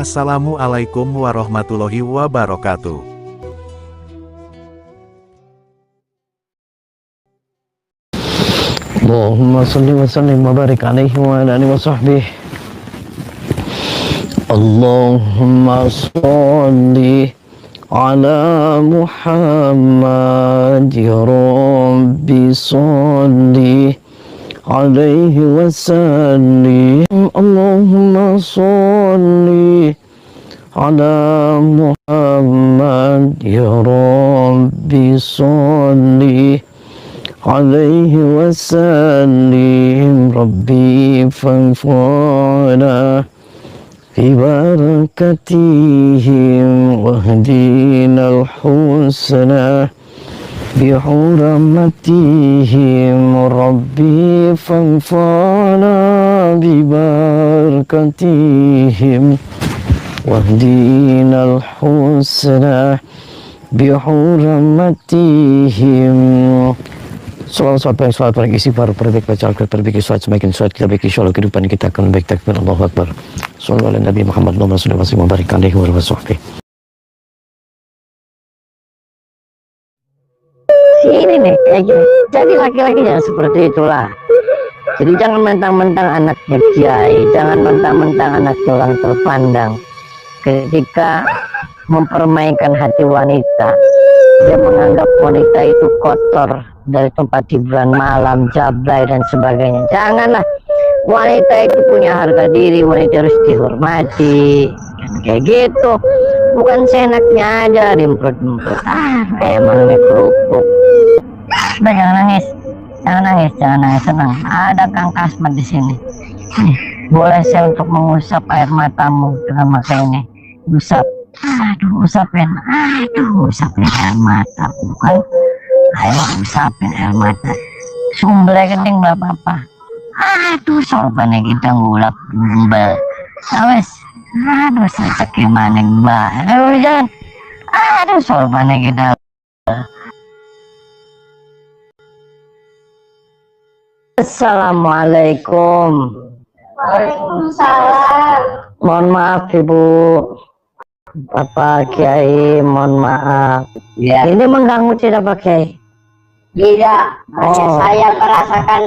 Assalamualaikum warahmatullahi wabarakatuh. Allahumma salli wa sallim wa barik alaihi wa ala alihi wa sahbihi. Allahumma salli ala Muhammad ya Rabbi salli alaihi wa sallim. Allahumma salli ala Muhammad ya Rabbi salli alaihi wasallim. Rabbi fanfa'na fi barakatihim wahdina al-husna bi hurmatihim. Rabbi fanfa'na bi barakatihim wahdina al-husna bi hurmatihim. Salat paling istighfar, perbaiki baca Al-Quran, perbaiki salat, semakin salat kita baiki, insyaallah kehidupan kita akan baik. Takbir, Allahu Akbar. Sallallahu ala Nabi Muhammad sallallahu alaihi wa barik alaihi wa sahbihi. Ini nih kayak gini. Jadi laki-laki jangan seperti itulah. Jadi jangan mentang-mentang anaknya kiai, jangan mentang-mentang anaknya orang terpandang. Ketika mempermainkan hati wanita, dia menganggap wanita itu kotor dari tempat hiburan malam, jablay dan sebagainya. Janganlah, wanita itu punya harga diri, wanita harus dihormati. Kayak gitu, bukan seenaknya aja diemprot-emprot. Emangnya kerupuk. Udah, jangan nangis, senang. Ada Kang Kasmat di sini. Boleh saya untuk mengusap air matamu dengan mata ini? Usap. Usapin air mata, bukan? Ayo usapin air mata. Sumbernya kening gak apa-apa. Sorbannya kita ngulap gumbal. Awes. Sacak gimana mbak. Jangan. Sorbannya kita. Assalamualaikum. Waalaikumsalam. Mohon maaf Ibu, Bapak Kiai, mohon maaf. Ya. Ini mengganggu tidak Pak Kiai? Tidak. Saya merasakan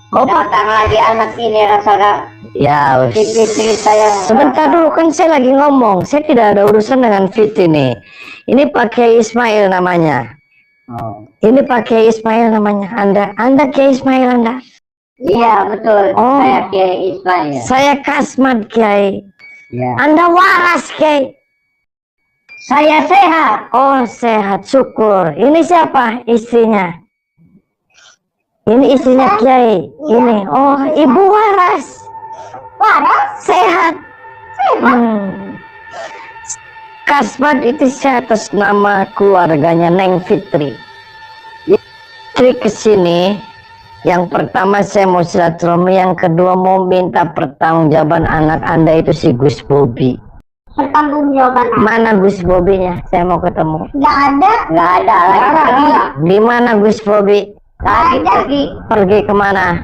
datang lagi anak ini, rasakan. Ya, Fitri saya. sebentar dulu, kan saya lagi ngomong. Saya tidak ada urusan dengan Fit ini. Ini Pak Kiai Ismail namanya. Ini Pak Kiai Ismail namanya. Anda Kiai Ismail Anda? Iya betul. Saya Kiai Ismail. Saya Kasmat Kiai. Ya. Anda waras Kiai. Saya sehat. Oh sehat, syukur. Ini siapa istrinya? Ini istrinya Kiai. Ini, oh Ibu waras. Waras? Sehat. Kasmat itu atas nama keluarganya Neng Fitri. Fitri kesini. Yang pertama saya mau silaturahmi, yang kedua mau minta pertanggungjawaban anak Anda itu si Gus Bobi. Pertanggungjawaban? Mana Gus Bobinya? Saya mau ketemu. Nggak ada. Lagi pergi. Di mana Gus Bobi? Lagi pergi. Pergi kemana?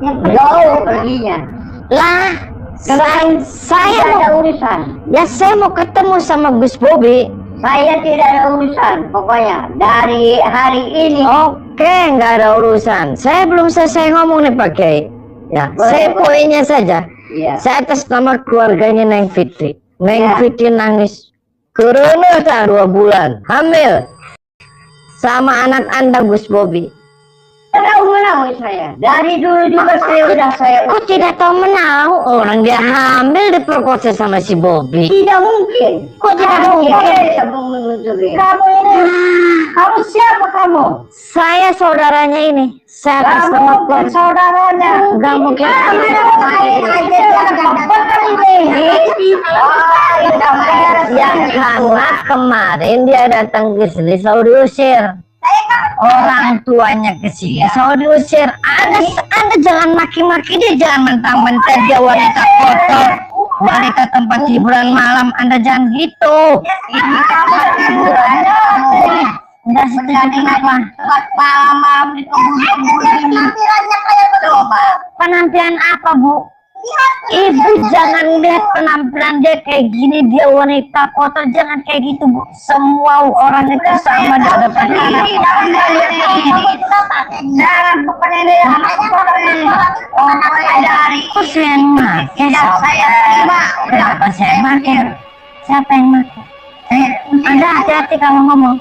Jauh perginya. Lah, saya Tidak ada mau, urusan. ya saya mau ketemu sama Gus Bobi. Saya tidak ada urusan. Pokoknya dari hari ini. Oke, nggak ada urusan. Saya belum selesai ngomong nih Pak Kiai. Ya, saya poinnya saja. Iya. Saya atas nama keluarganya Neng Fitri. Neng Fitri nangis karena 2 bulan hamil sama anak Anda Gus Bobi. Tahu menahu saya. Dari dulu juga saya Kok tidak tahu menahu? Orang dia hamil diperkosa sama si Bobi. tidak mungkin. Kok tidak mungkin? Kamu ini, kamu siapa kamu? Saya saudaranya ini. Saya atas nama keluarga. Saudaranya. Enggak mungkin. Yang karena kemarin dia datang ke sini selalu diusir. Orang tuanya ke sini selalu diusir. Anda jangan maki-maki dia, jangan mentang-mentang dia wanita kotor, wanita tempat hiburan malam. Anda jangan gitu. Ini tempat hiburan. Enggak setuju apa? Malam-malam di penampilannya kayak begitu. Penampilan apa Bu? Ibu jangan lihat penampilan dia kayak gini, dia wanita kotor, jangan kayak gitu Bu. Semua orang itu sama di hadapan Allah. Jangan bukan ini Kok saya yang makan? saya terima. Kenapa saya makan? Siapa yang makan? Anda hati-hati kalau ngomong.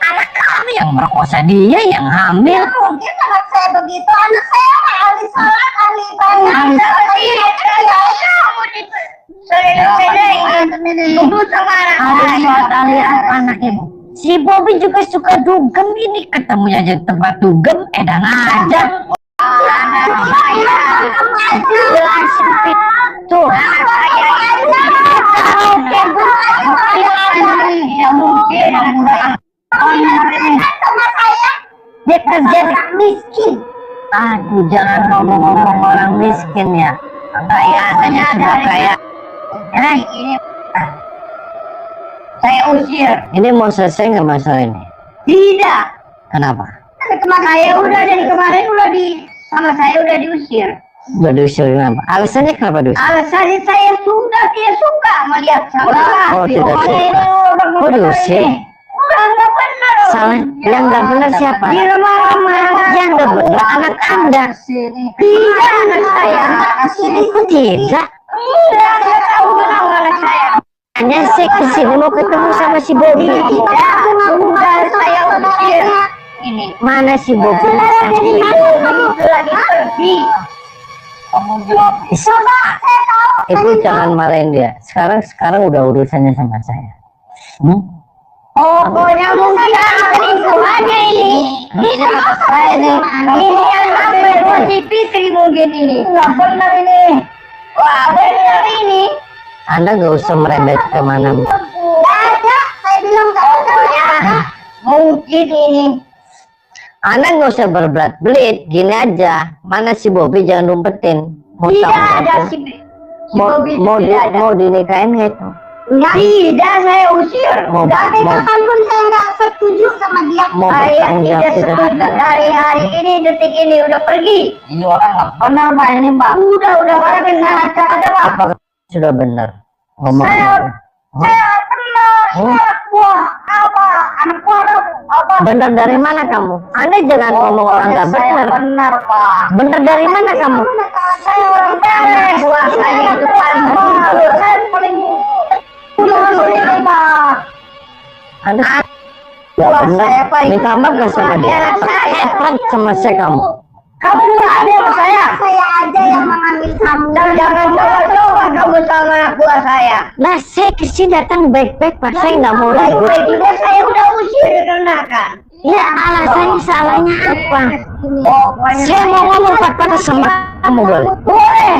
Anak kamu yang merkosa dia yang hamil. Mungkin anak saya begitu, anak saya ahli sholat, ahli ibadah. Anak ibu. Si Bobby juga suka dugem ini, ketemunya aja tempat dugem, edan aja. Tuh. Dia kerja miskin. Aduh, jangan ngomong-ngomong orang miskin ya. Kayaknya sudah kayak. Ini Saya usir. ini mau selesai nggak masalah ini? Tidak. Kenapa? Kemarin saya udah dari kemarin sama saya udah diusir. Berdiusir kenapa? Alasannya kenapa diusir? Alasannya saya sudah tidak suka melihat salah. Oh, tidak suka. Oh, diusir. Udah nggak benar. Salah. Yang nggak benar siapa? Di rumah-rumah. Yang nggak benar anak Anda. Tidak anak saya. Kok tidak? Tidak, saya tahu benar anak saya. Hanya saya kesini mau ketemu sama si Bobby. Tidak, sudah saya usir. Ini. Mana si Bobby? Lagi pergi. Kamu jawab. Coba, saya tahu. Ibu jangan marahin dia. Sekarang udah urusannya sama saya. Pokoknya mungkin lingkungannya ini. Ini apa saya nih? Ini yang namanya si Fitri mungkin ini. Nggak benar ini. Wah, benar ini. Anda nggak usah merembet kemana. Nggak ada. Saya bilang nggak ada. Mungkin ini. Anda nggak usah berbelit-belit. Gini aja. Mana si Bobby, jangan rumpetin. Tidak ada si Bobby. Mau dinikahin nggak itu? Tidak, saya usir. Mau Kapanpun saya nggak setuju sama dia. Mau Saya bertanggung jawab tidak tidak? setuju. Dari hari ini, detik ini udah pergi. Ini orang nggak benar Pak ini Pak. Udah Pak benar. Ada Pak. Apa sudah benar? Ngomong Saya apa? saya pernah anak buah apa? Anak buah apa? Benar dari mana kamu? Anda jangan ngomong orang nggak Saya benar. benar Pak. Benar dari mana kamu? Saya orang beres. Buah saya itu paling bagus. Saya paling Pak. Anda nggak Buah benar. saya paling Minta maaf nggak sama dia? Hebat sama saya kamu. Kamu nggak ada sama saya. Saya aja yang mengambil kamu. Jangan coba-coba kamu sama anak buah saya. Nah, saya kesini datang baik-baik, Pak. Saya nggak mau ribut. Baik-baik juga saya udah usir karena kan. Ya, alasannya salahnya apa? Pokoknya Saya mau ngomong apa sama kamu, boleh? boleh.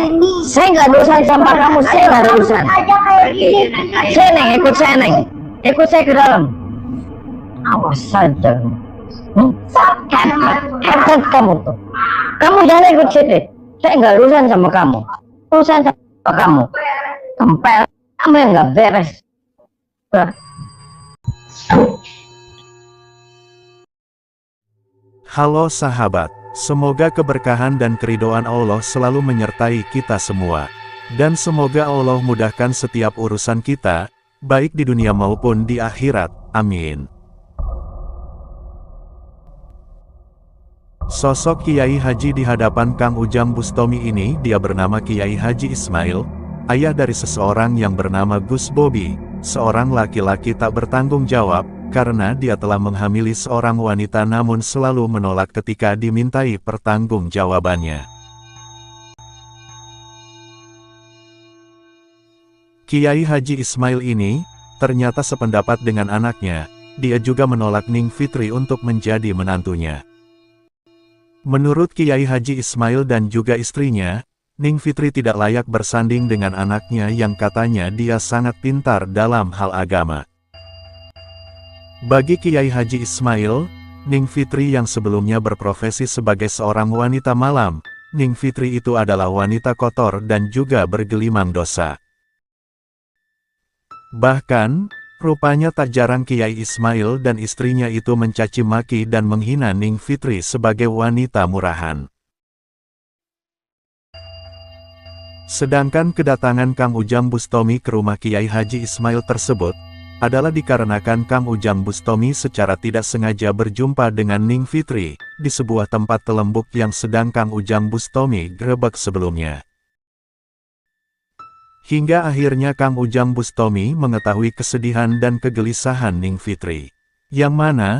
Saya nggak ada urusan sama kamu, saya nggak ada urusan. Aja kayak gini. Saya Neng, ikut saya Neng. Ikut saya ke dalam. Awas saja. Hebat kamu tuh. Kamu jangan ikut sini. Saya nggak ada urusan sama kamu. Urusan sama kamu. Tempel kamu yang nggak beres. Halo sahabat, semoga keberkahan dan keridhaan Allah selalu menyertai kita semua. Dan semoga Allah mudahkan setiap urusan kita, baik di dunia maupun di akhirat. Amin. Sosok Kiai Haji di hadapan Kang Ujang Bustomi ini, dia bernama Kiai Haji Ismail, ayah dari seseorang yang bernama Gus Bobby, seorang laki-laki tak bertanggung jawab, karena dia telah menghamili seorang wanita namun selalu menolak ketika dimintai pertanggungjawabannya. Kiai Haji Ismail ini, ternyata sependapat dengan anaknya, dia juga menolak Ning Fitri untuk menjadi menantunya. Menurut Kiai Haji Ismail dan juga istrinya, Ning Fitri tidak layak bersanding dengan anaknya yang katanya dia sangat pintar dalam hal agama. Bagi Kiai Haji Ismail, Ning Fitri yang sebelumnya berprofesi sebagai seorang wanita malam, Ning Fitri itu adalah wanita kotor dan juga bergelimang dosa. Bahkan, rupanya tak jarang Kiai Ismail dan istrinya itu mencaci maki dan menghina Ning Fitri sebagai wanita murahan. Sedangkan kedatangan Kang Ujang Bustami ke rumah Kiai Haji Ismail tersebut, adalah dikarenakan Kang Ujang Bustami secara tidak sengaja berjumpa dengan Ning Fitri, di sebuah tempat telembuk yang sedang Kang Ujang Bustami grebek sebelumnya. Hingga akhirnya Kang Ujang Bustami mengetahui kesedihan dan kegelisahan Ning Fitri. Yang mana,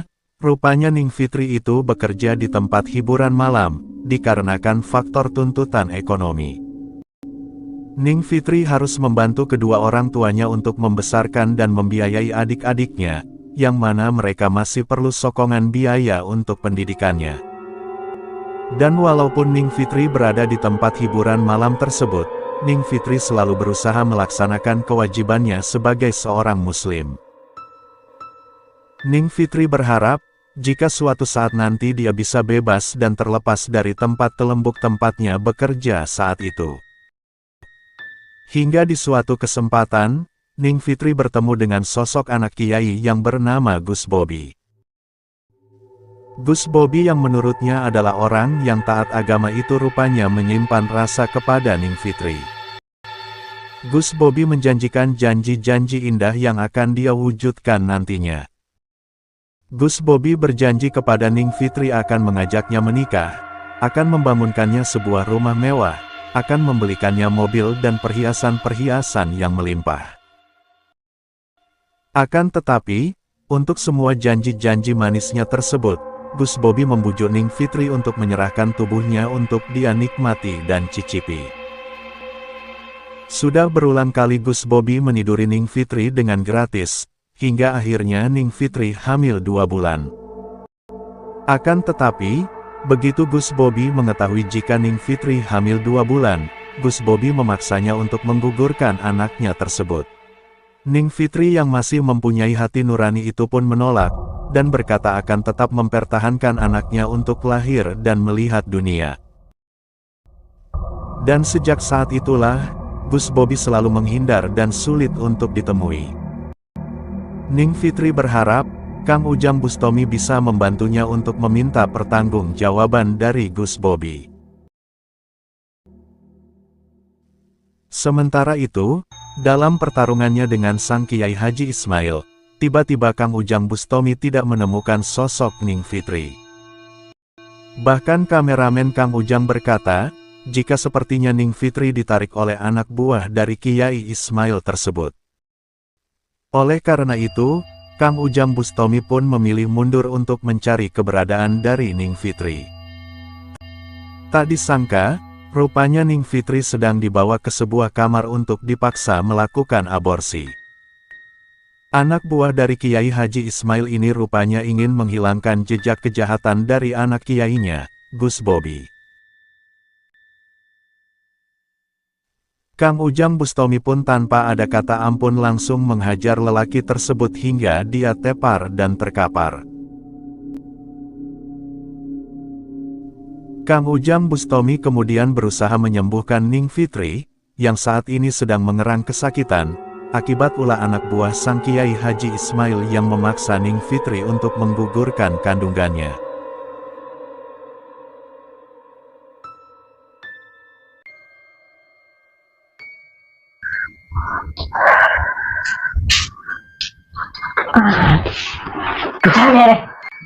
rupanya Ning Fitri itu bekerja di tempat hiburan malam, dikarenakan faktor tuntutan ekonomi. Ning Fitri harus membantu kedua orang tuanya untuk membesarkan dan membiayai adik-adiknya, yang mana mereka masih perlu sokongan biaya untuk pendidikannya. Dan walaupun Ning Fitri berada di tempat hiburan malam tersebut, Ning Fitri selalu berusaha melaksanakan kewajibannya sebagai seorang muslim. Ning Fitri berharap, jika suatu saat nanti dia bisa bebas dan terlepas dari tempat telembuk tempatnya bekerja saat itu. Hingga di suatu kesempatan, Ning Fitri bertemu dengan sosok anak kiai yang bernama Gus Bobi. Gus Bobi yang menurutnya adalah orang yang taat agama itu rupanya menyimpan rasa kepada Ning Fitri. Gus Bobi menjanjikan janji-janji indah yang akan dia wujudkan nantinya. Gus Bobi berjanji kepada Ning Fitri akan mengajaknya menikah, akan membangunkannya sebuah rumah mewah, akan membelikannya mobil dan perhiasan-perhiasan yang melimpah. Akan tetapi, untuk semua janji-janji manisnya tersebut, Gus Bobi membujuk Ning Fitri untuk menyerahkan tubuhnya untuk dia nikmati dan cicipi. Sudah berulang kali Gus Bobi meniduri Ning Fitri dengan gratis, hingga akhirnya Ning Fitri hamil 2 bulan. Akan tetapi, begitu Gus Bobi mengetahui jika Ning Fitri hamil 2 bulan, Gus Bobi memaksanya untuk menggugurkan anaknya tersebut. Ning Fitri yang masih mempunyai hati nurani itu pun menolak, dan berkata akan tetap mempertahankan anaknya untuk lahir dan melihat dunia. Dan sejak saat itulah, Gus Bobi selalu menghindar dan sulit untuk ditemui. Ning Fitri berharap, Kang Ujang Bustami bisa membantunya untuk meminta pertanggungjawaban dari Gus Bobi. Sementara itu, dalam pertarungannya dengan sang Kiai Haji Ismail, tiba-tiba Kang Ujang Bustami tidak menemukan sosok Ning Fitri. Bahkan kameramen Kang Ujang berkata, jika sepertinya Ning Fitri ditarik oleh anak buah dari Kiai Ismail tersebut. Oleh karena itu, Kang Ujang Bustami pun memilih mundur untuk mencari keberadaan dari Ning Fitri. Tak disangka, rupanya Ning Fitri sedang dibawa ke sebuah kamar untuk dipaksa melakukan aborsi. Anak buah dari Kiai Haji Ismail ini rupanya ingin menghilangkan jejak kejahatan dari anak kiainya, Gus Bobi. Kang Ujang Bustami pun tanpa ada kata ampun langsung menghajar lelaki tersebut hingga dia tepar dan terkapar. Kang Ujang Bustami kemudian berusaha menyembuhkan Ning Fitri, yang saat ini sedang mengerang kesakitan, akibat ulah anak buah sang Kiai Haji Ismail yang memaksa Ning Fitri untuk menggugurkan kandungannya.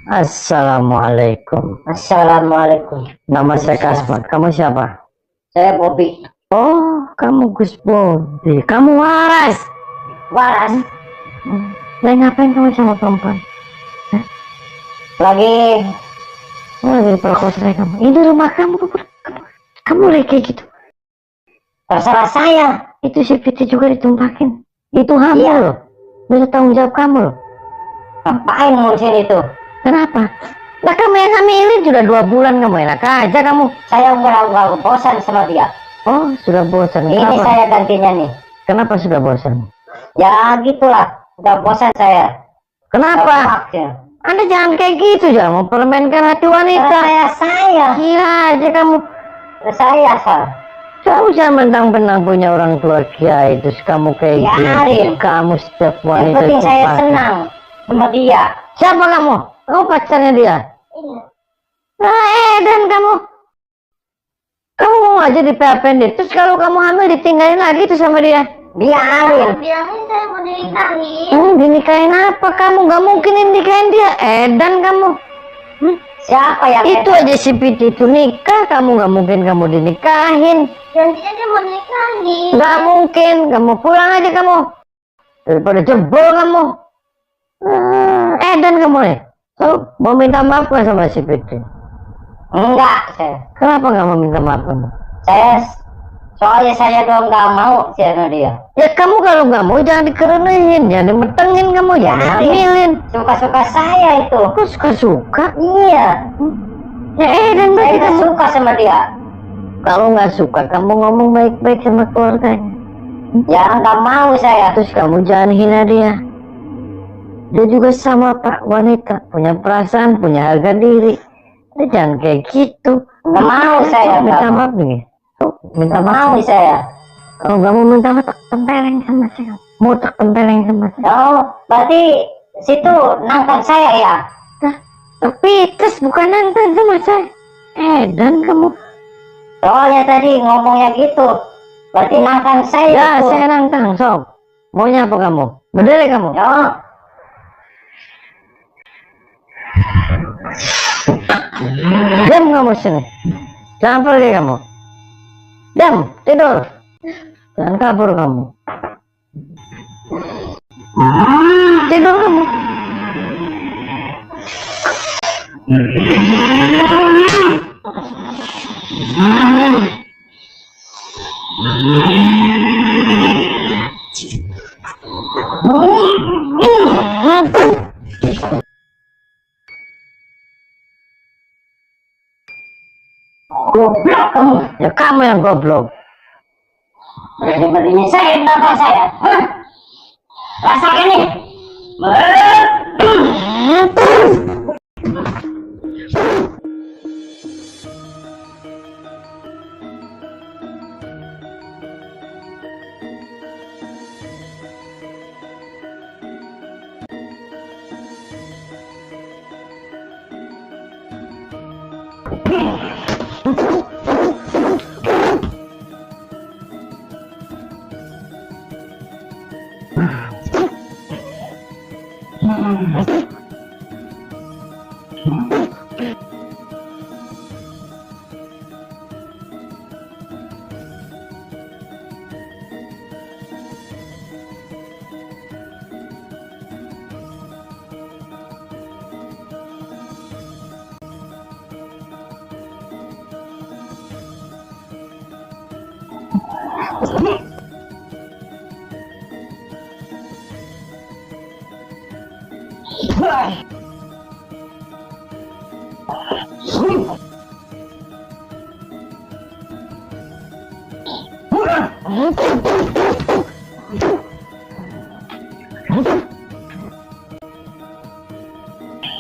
Assalamualaikum. Assalamualaikum. Nama saya Kasmat. Kamu siapa? Saya Bobi. Oh, kamu Gus Bobi. Kamu waras. Waras. Lagi ngapain kamu sama perempuan? Lagi Lagi perkosa kamu. Ini rumah kamu. Kamu lagi kayak gitu. terserah saya. Itu si Fitri juga ditumpakin. Itu hamil Iya. loh. Bisa tanggung jawab kamu loh. Ngapain ngurusin itu? Kenapa? Lah kamu yang hamilin sudah 2 bulan, kamu enak aja kamu. Saya nggak bosan sama dia. Oh, sudah bosan. Ini Kenapa? saya gantinya nih. Kenapa sudah bosan? Ya gitulah. Udah bosan saya. Kenapa? Ya. Anda jangan kayak gitu, jangan mempermainkan hati wanita. Saya. Gila aja kamu. Saya sah. Kamu jangan mentang-mentang punya orang tua kiai, terus kamu kayak Biarin. gitu. Kamu setiap Yang wanita penting saya sepakat. senang sama dia. Siapa kamu? Kamu pacarnya dia? Nah, dan kamu. Kamu mau aja di PHP dia. Terus kalau kamu hamil ditinggalin lagi tuh sama dia. Biarin. Bilangin saya mau dinikahin. Dinikahin apa kamu? Gak mungkin dinikahin dia. Edan kamu. Siapa yang Itu aja si Piti itu nikah, kamu gak mungkin kamu dinikahin. janjinya dia mau nikahin. Gak mungkin, kamu pulang aja kamu. Daripada jebol kamu. Edan kamu nih. So, mau minta maaf gak sama si Piti? Enggak, saya. Kenapa gak mau minta maaf kamu? Soalnya saya doang nggak mau sih sama dia. Ya kamu kalau nggak mau jangan dikerenehin, jangan dimetengin kamu, jangan hamilin. Suka-suka saya itu. Aku suka-suka. Iya. Ya dan Saya berarti nggak kamu suka sama dia. kalau nggak suka kamu ngomong baik-baik sama keluarganya. Ya nggak mau saya. Terus kamu jangan hina dia. Dia juga sama Pak, wanita, punya perasaan, punya harga diri. Dia jangan kayak gitu. Nggak mau saya. Minta nggak mau. maaf nih. Minta Nggak maaf. mau saya. Kalau nggak mau minta maaf, tak tempeleng sama saya. Mau tak tempeleng sama saya. Oh, berarti situ nangkap saya ya. Tapi terus bukan nantang sama saya. Dan kamu. Soalnya tadi ngomongnya gitu. Berarti nangkap saya. Ya, itu. saya nantang, sok. Maunya apa kamu? Berdiri kamu. Oh, Diam kamu sini. Jangan pergi kamu. Diam, tidur. Jangan kabur kamu. Tidur kamu. goblok kamu. Ya kamu yang goblok. Berani-beraninya saya nangkap saya. Hah? Rasakan nih.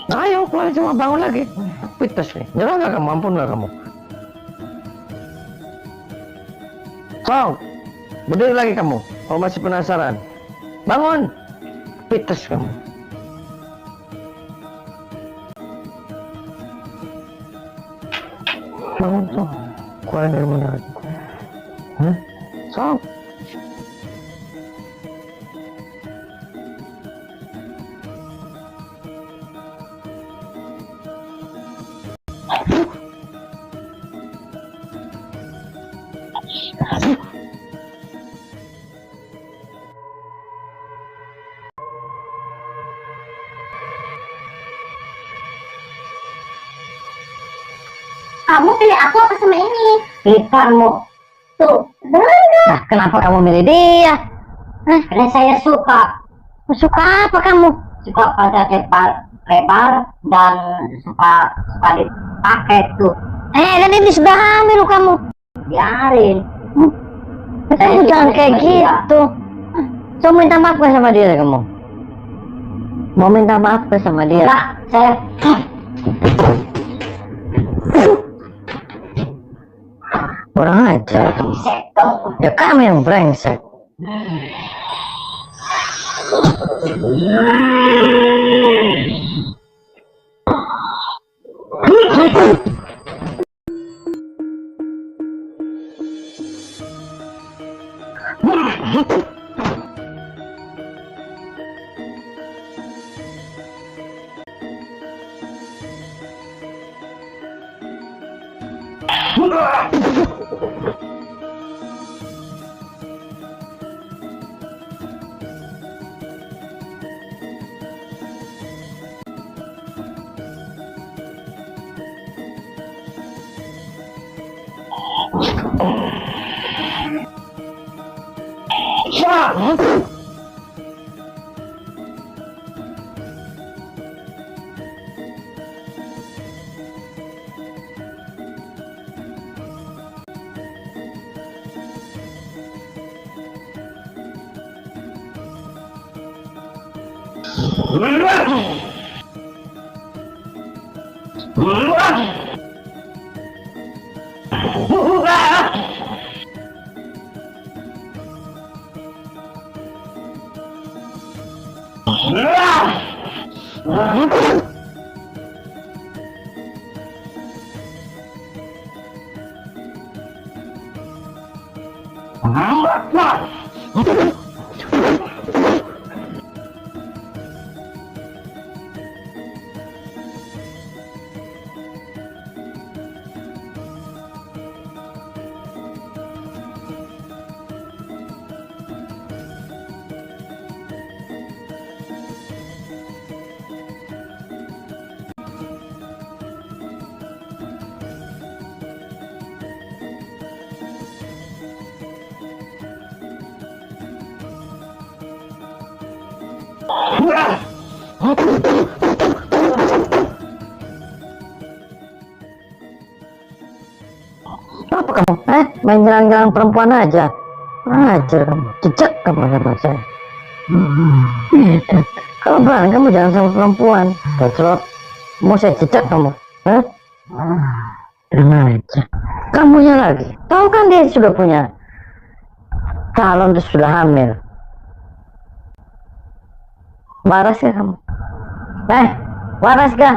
Ayo keluar cuma bangun lagi. Pites nih. Nyerah nggak kamu? Ampun nggak kamu? Sok, berdiri lagi kamu. Kalau masih penasaran, bangun. Pites kamu. Bangun tuh. Keluar dari mana lagi? Hah? Sok. Kamu pilih aku apa sama ini? Pilih kamu. Tuh, Nah, kenapa kamu milih dia? karena saya suka Suka apa kamu? pada lebar dan suka dipakai tuh. Dan ini sudah hamil kamu. Biarin. Kamu jangan kayak gitu. So minta maaf gak sama dia kamu? Mau minta maaf gak sama dia? Enggak, saya Kurang ajar. brengsek kamu. Ya kamu yang brengsek. Apa kamu? Main jalan-jalan perempuan aja. Ajar kamu, jejak kamu sama saya. Kalau berani kamu jangan sama perempuan. Bacot, mau saya jejak kamu. Dengar aja. Kamunya lagi. Tahu kan dia sudah punya calon, terus sudah hamil. Waras gak kamu? Waras gak?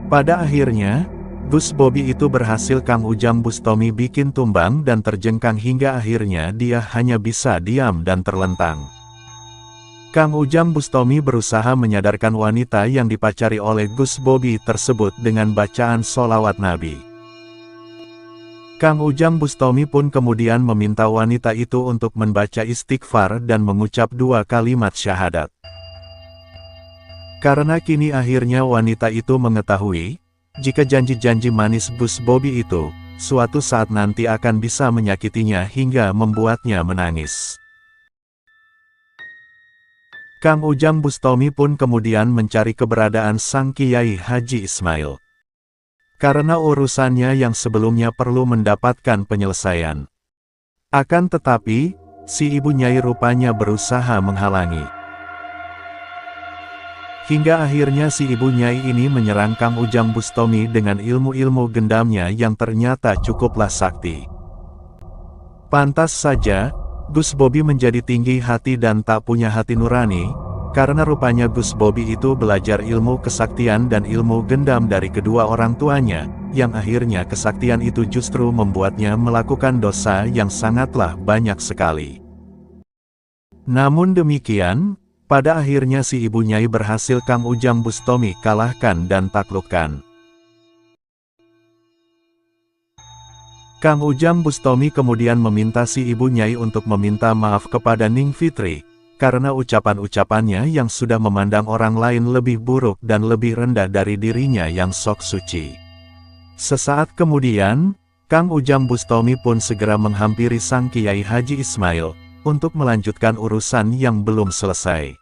Pada akhirnya, Gus Bobi itu berhasil Kang Ujang Bustomi bikin tumbang dan terjengkang hingga akhirnya dia hanya bisa diam dan terlentang. Kang Ujang Bustomi berusaha menyadarkan wanita yang dipacari oleh Gus Bobi tersebut dengan bacaan sholawat Nabi. Kang Ujang Bustomi pun kemudian meminta wanita itu untuk membaca istighfar dan mengucap 2 kalimat syahadat. Karena kini akhirnya wanita itu mengetahui, jika janji-janji manis Gus Bobi itu, suatu saat nanti akan bisa menyakitinya hingga membuatnya menangis. Kang Ujang Bustomi pun kemudian mencari keberadaan sang Kiai Haji Ismail. Karena urusannya yang sebelumnya perlu mendapatkan penyelesaian. Akan tetapi, si ibu Nyai rupanya berusaha menghalangi. Hingga akhirnya si ibu Nyai ini menyerang Kang Ujang Bustomi dengan ilmu-ilmu gendamnya yang ternyata cukuplah sakti. Pantas saja, Gus Bobi menjadi tinggi hati dan tak punya hati nurani, karena rupanya Gus Bobi itu belajar ilmu kesaktian dan ilmu gendam dari kedua orang tuanya, yang akhirnya kesaktian itu justru membuatnya melakukan dosa yang sangatlah banyak sekali. Namun demikian, pada akhirnya si ibu Nyai berhasil Kang Ujang Bustomi kalahkan dan taklukkan. Kang Ujang Bustomi kemudian meminta si ibu Nyai untuk meminta maaf kepada Ning Fitri, karena ucapan-ucapannya yang sudah memandang orang lain lebih buruk dan lebih rendah dari dirinya yang sok suci. Sesaat kemudian, Kang Ujang Bustomi pun segera menghampiri sang Kiai Haji Ismail, untuk melanjutkan urusan yang belum selesai.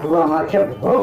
Kurang ajar, bro.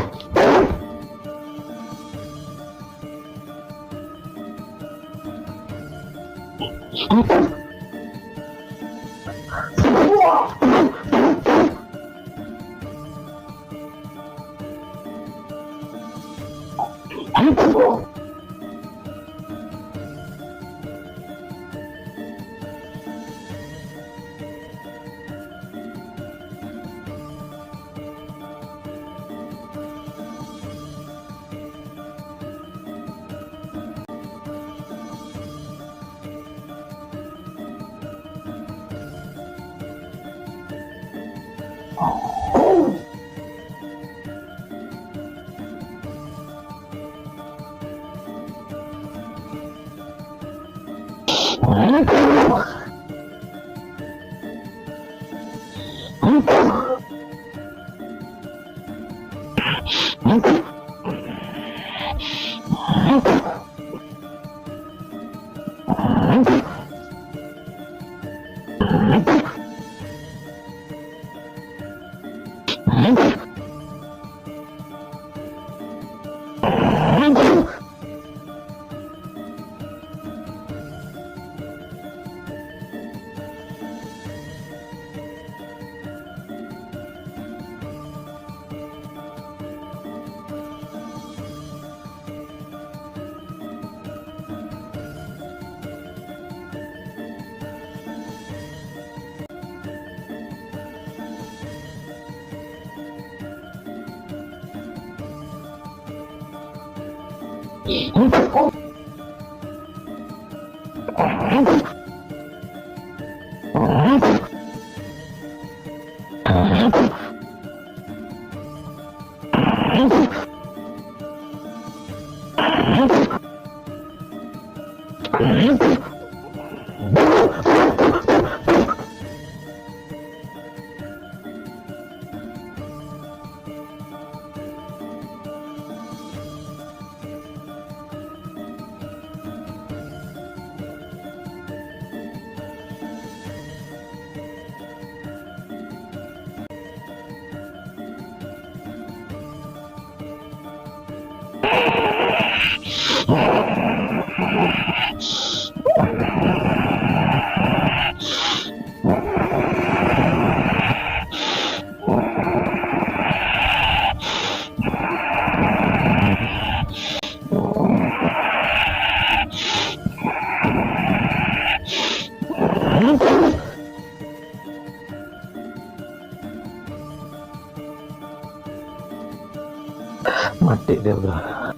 Mati dia udah.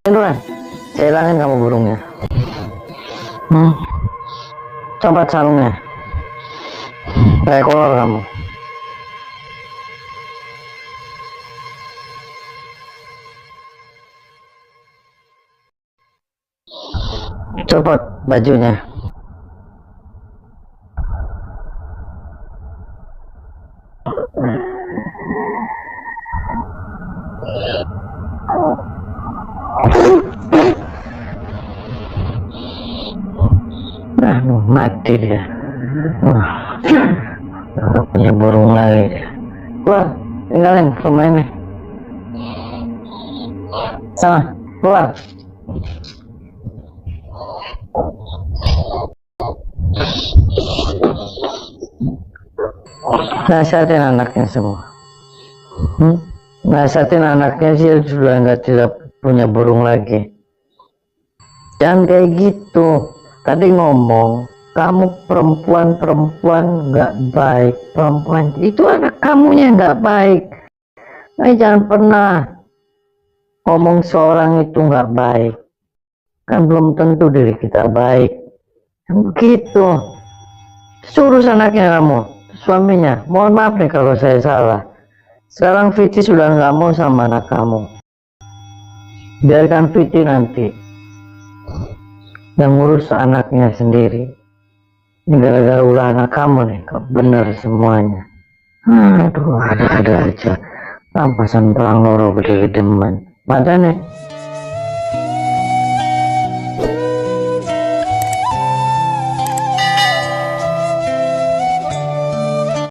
Indra, saya hilangin kamu burungnya. Copot sarungnya. Kayak kolor kamu. Copot bajunya. Mati dia. Punya burung lagi dia. Keluar, tinggalin rumah ini. Sana, keluar. Nasihatin anaknya semua. Nasihatin anaknya sih sudah tidak punya burung lagi. Jangan kayak gitu. Tadi ngomong, kamu perempuan nggak baik. Perempuan itu anak kamunya nggak baik. Jangan pernah ngomong seorang itu nggak baik. Kan belum tentu diri kita baik. Begitu. Suruh anaknya kamu, suaminya. Mohon maaf nih kalau saya salah. Sekarang Fitri sudah nggak mau sama anak kamu. Biarkan Fitri nanti yang ngurus anaknya sendiri. Ini gara-gara ulah anak kamu nih, kok bener semuanya. Aduh, ada-ada aja. Rampasan perang loro gede-gedeman. Mana nih?